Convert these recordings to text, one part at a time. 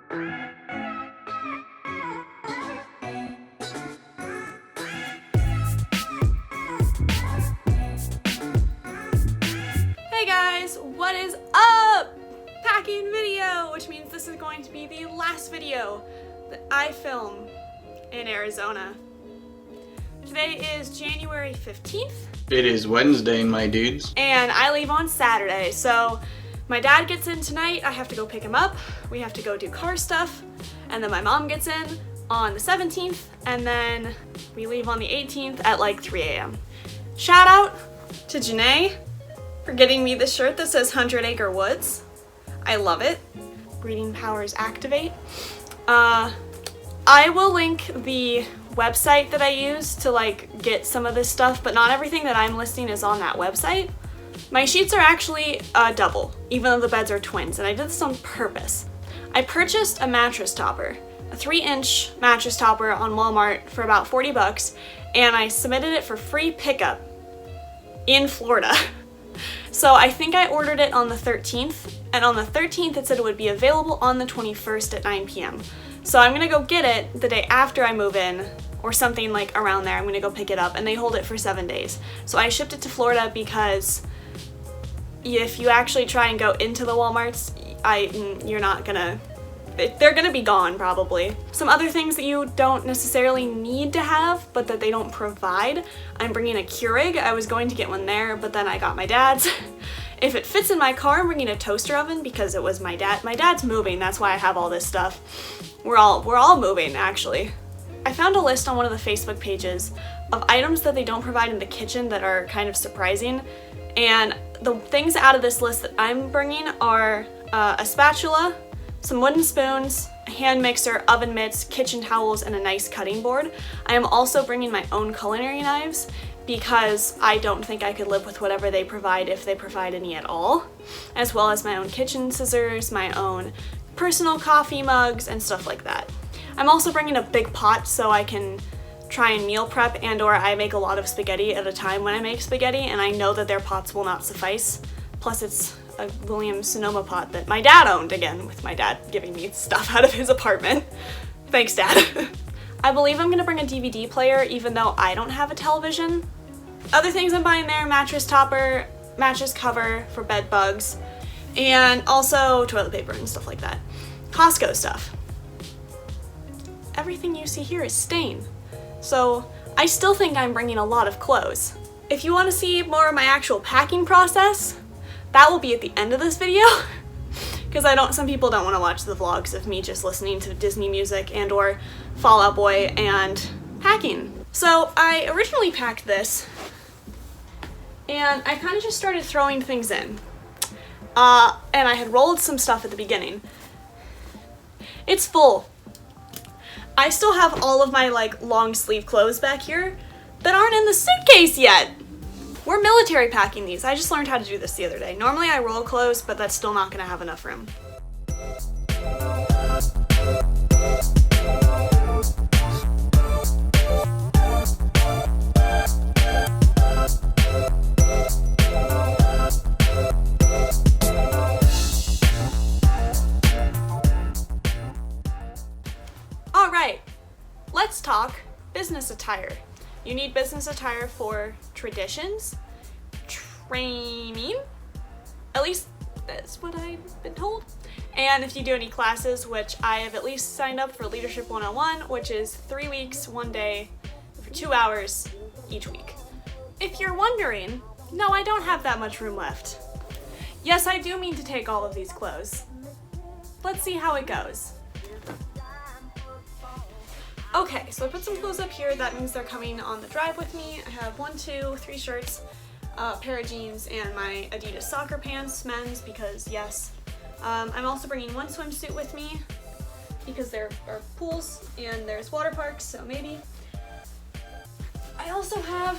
Hey guys, what is up? Packing video, which means this is going to be the last video that I film in Arizona. Today is January 15th. It is Wednesday, my dudes. And I leave on Saturday, so my dad gets in tonight, I have to go pick him up, we have to go do car stuff, and then my mom gets in on the 17th, and then we leave on the 18th at like 3 a.m. Shout out to Janae for getting me this shirt that says 100 Acre Woods. I love it. Breeding powers activate. I will link the website that I use to like get some of this stuff, but not everything that I'm listing is on that website. My sheets are actually double, even though the beds are twins, and I did this on purpose. I purchased a mattress topper, a 3-inch mattress topper on Walmart for about 40 bucks, and I submitted it for free pickup in Florida. So I think I ordered it on the 13th, and on the 13th it said it would be available on the 21st at 9 p.m. So I'm gonna go get it the day after I move in, or something like around there. I'm gonna go pick it up, and they hold it for 7 days. So I shipped it to Florida because if you actually try and go into the Walmarts, you're not gonna, they're gonna be gone probably. Some other things that you don't necessarily need to have, but that they don't provide. I'm bringing a Keurig. I was going to get one there, but then I got my dad's. If it fits in my car, I'm bringing a toaster oven because it was my dad. My dad's moving, that's why I have all this stuff. We're all moving, actually. I found a list on one of the Facebook pages of items that they don't provide in the kitchen that are kind of surprising. And the things out of this list that I'm bringing are a spatula, some wooden spoons, a hand mixer, oven mitts, kitchen towels, and a nice cutting board. I am also bringing my own culinary knives because I don't think I could live with whatever they provide if they provide any at all, as well as my own kitchen scissors, my own personal coffee mugs, and stuff like that. I'm also bringing a big pot so I can try and meal prep, and or I make a lot of spaghetti at a time when I make spaghetti, and I know that their pots will not suffice. Plus it's a Williams Sonoma pot that my dad owned, again, with my dad giving me stuff out of his apartment. Thanks, Dad. I believe I'm gonna bring a DVD player even though I don't have a television. Other things I'm buying there, mattress topper, mattress cover for bed bugs, and also toilet paper and stuff like that. Costco stuff. Everything you see here is stain. So I still think I'm bringing a lot of clothes. If you want to see more of my actual packing process, that will be at the end of this video. Because some people don't want to watch the vlogs of me just listening to Disney music and or Fall Out Boy and packing. So I originally packed this, and I kind of just started throwing things in. And I had rolled some stuff at the beginning. It's full. I still have all of my like long sleeve clothes back here that aren't in the suitcase yet. We're military packing these. I just learned how to do this the other day. Normally I roll clothes, but that's still not gonna have enough room. All right, let's talk business attire. You need business attire for traditions, training, at least that's what I've been told. And if you do any classes, which I have at least signed up for Leadership 101, which is 3 weeks, 1 day, for 2 hours each week. If you're wondering, no, I don't have that much room left. Yes, I do mean to take all of these clothes. Let's see how it goes. Okay, so I put some clothes up here. That means they're coming on the drive with me. I have 1, 2, 3 shirts, a pair of jeans, and my Adidas soccer pants, men's, because yes. I'm also bringing 1 swimsuit with me because there are pools and there's water parks, so maybe. I also have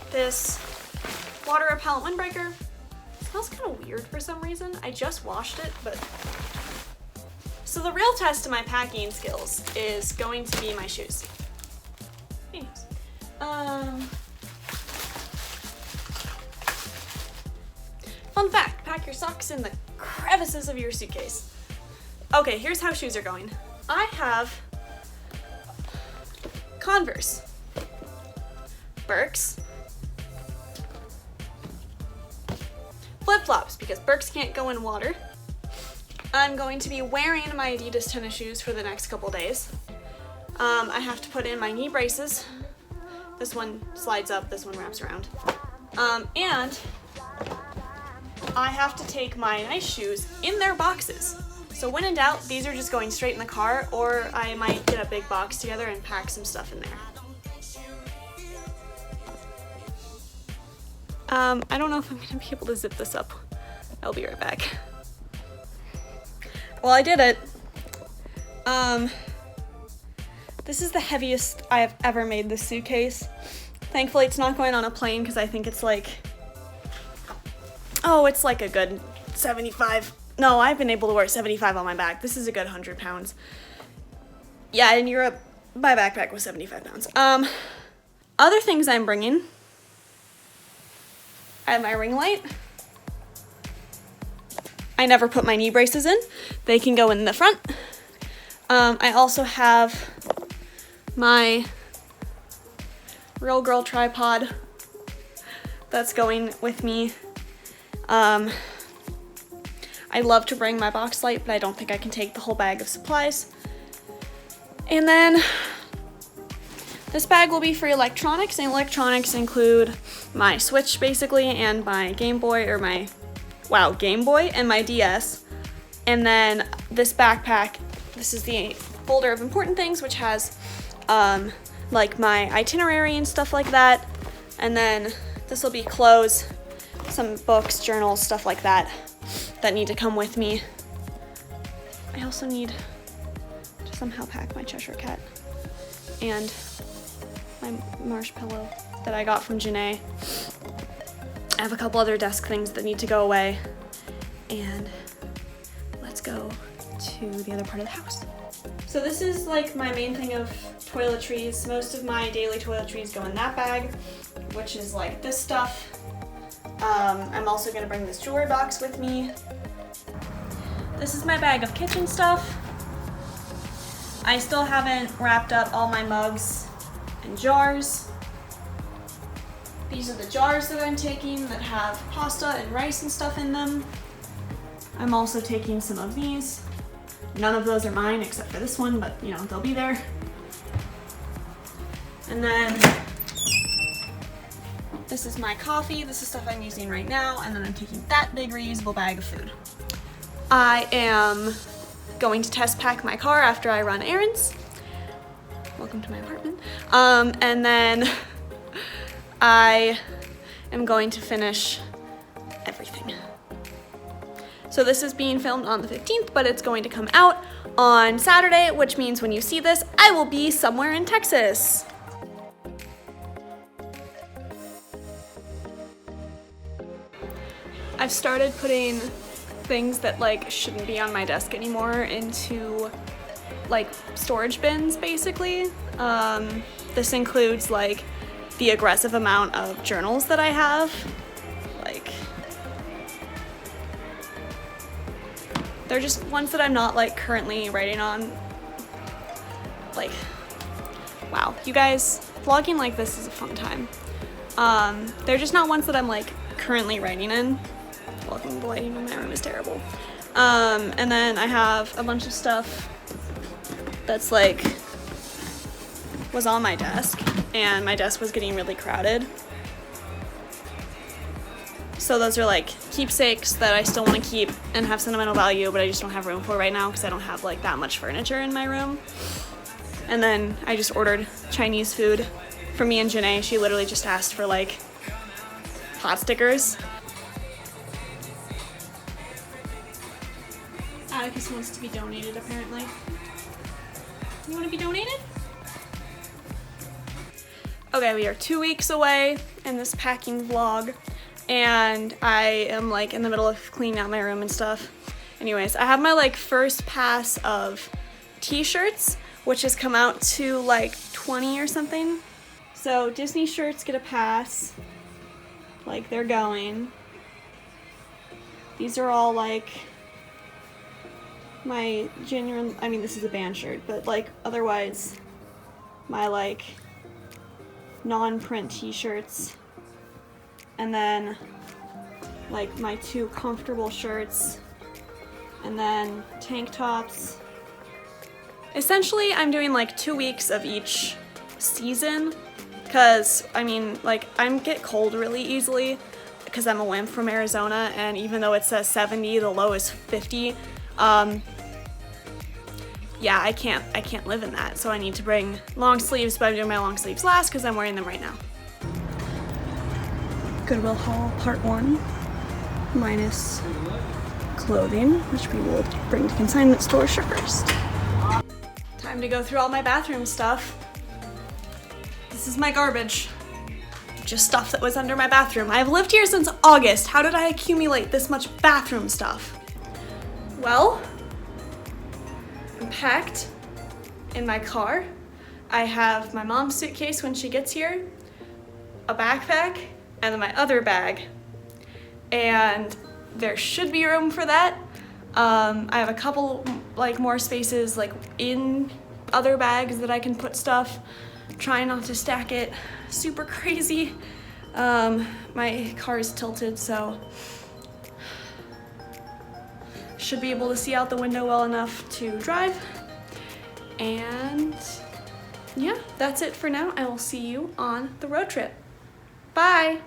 this water repellent windbreaker. It smells kind of weird for some reason. I just washed it, but. So the real test of my packing skills is going to be my shoes. Anyways, fun fact, pack your socks in the crevices of your suitcase. Okay, here's how shoes are going. I have Converse, Birks, flip-flops because Birks can't go in water. I'm going to be wearing my Adidas tennis shoes for the next couple days. I have to put in my knee braces. This one slides up, this one wraps around. And I have to take my nice shoes in their boxes. So when in doubt, these are just going straight in the car, or I might get a big box together and pack some stuff in there. I don't know if I'm gonna be able to zip this up. I'll be right back. Well, I did it. This is the heaviest I have ever made this suitcase. Thankfully, it's not going on a plane because I think it's like, oh, it's like a good 75. No, I've been able to wear 75 on my back. This is a good 100 pounds. Yeah, in Europe, my backpack was 75 pounds. Other things I'm bringing. I have my ring light. I never put my knee braces in. They can go in the front. I also have my Real Girl tripod that's going with me. I love to bring my box light, but I don't think I can take the whole bag of supplies. And then this bag will be for electronics, and electronics include my Switch basically, and my Game Boy, or my, wow, Game Boy, and my DS. And then this backpack, this is the folder of important things, which has like my itinerary and stuff like that. And then this will be clothes, some books, journals, stuff like that that need to come with me. I also need to somehow pack my Cheshire Cat and my marshmallow that I got from Janae. I have a couple other desk things that need to go away, and let's go to the other part of the house. So this is like my main thing of toiletries. Most of my daily toiletries go in that bag, which is like this stuff. I'm also gonna bring this jewelry box with me. This is my bag of kitchen stuff. I still haven't wrapped up all my mugs and jars. These are the jars that I'm taking that have pasta and rice and stuff in them. I'm also taking some of these. None of those are mine except for this one, but you know, they'll be there. And then this is my coffee. This is stuff I'm using right now. And then I'm taking that big reusable bag of food. I am going to test pack my car after I run errands. Welcome to my apartment. And then I am going to finish everything. So this is being filmed on the 15th, but it's going to come out on Saturday, which means when you see this, I will be somewhere in Texas. I've started putting things that like shouldn't be on my desk anymore into like storage bins, basically. This includes like the aggressive amount of journals that I have. Like, they're just ones that I'm not like currently writing on. Like, wow, you guys, vlogging like this is a fun time. They're just not ones that I'm like currently writing in. Welcome, the lighting in my room is terrible. And then I have a bunch of stuff that's like was on my desk, and my desk was getting really crowded. So those are like keepsakes that I still want to keep and have sentimental value, but I just don't have room for right now because I don't have like that much furniture in my room. And then I just ordered Chinese food for me and Janae. She literally just asked for like pot stickers. Atticus wants to be donated, apparently. You want to be donated? Okay, we are 2 weeks away in this packing vlog, and I am like in the middle of cleaning out my room and stuff. Anyways, I have my like first pass of t-shirts, which has come out to like 20 or something. So Disney shirts get a pass, like they're going. These are all like my genuine, I mean this is a band shirt, but like otherwise my like non-print t-shirts, and then like my 2 comfortable shirts, and then tank tops. Essentially I'm doing like 2 weeks of each season, because I mean like I get cold really easily because I'm a wimp from Arizona, and even though it says 70, the low is 50. Yeah, I can't live in that, so I need to bring long sleeves, but I'm doing my long sleeves last because I'm wearing them right now. Goodwill haul part 1, minus clothing, which we will bring to consignment store first. Time to go through all my bathroom stuff. This is my garbage. Just stuff that was under my bathroom. I've lived here since August. How did I accumulate this much bathroom stuff? Well, I'm packed in my car. I have my mom's suitcase when she gets here, a backpack, and then my other bag. And there should be room for that. I have a couple like more spaces like in other bags that I can put stuff. Try not to stack it super crazy. My car is tilted, so should be able to see out the window well enough to drive. And yeah, that's it for now. I will see you on the road trip. Bye!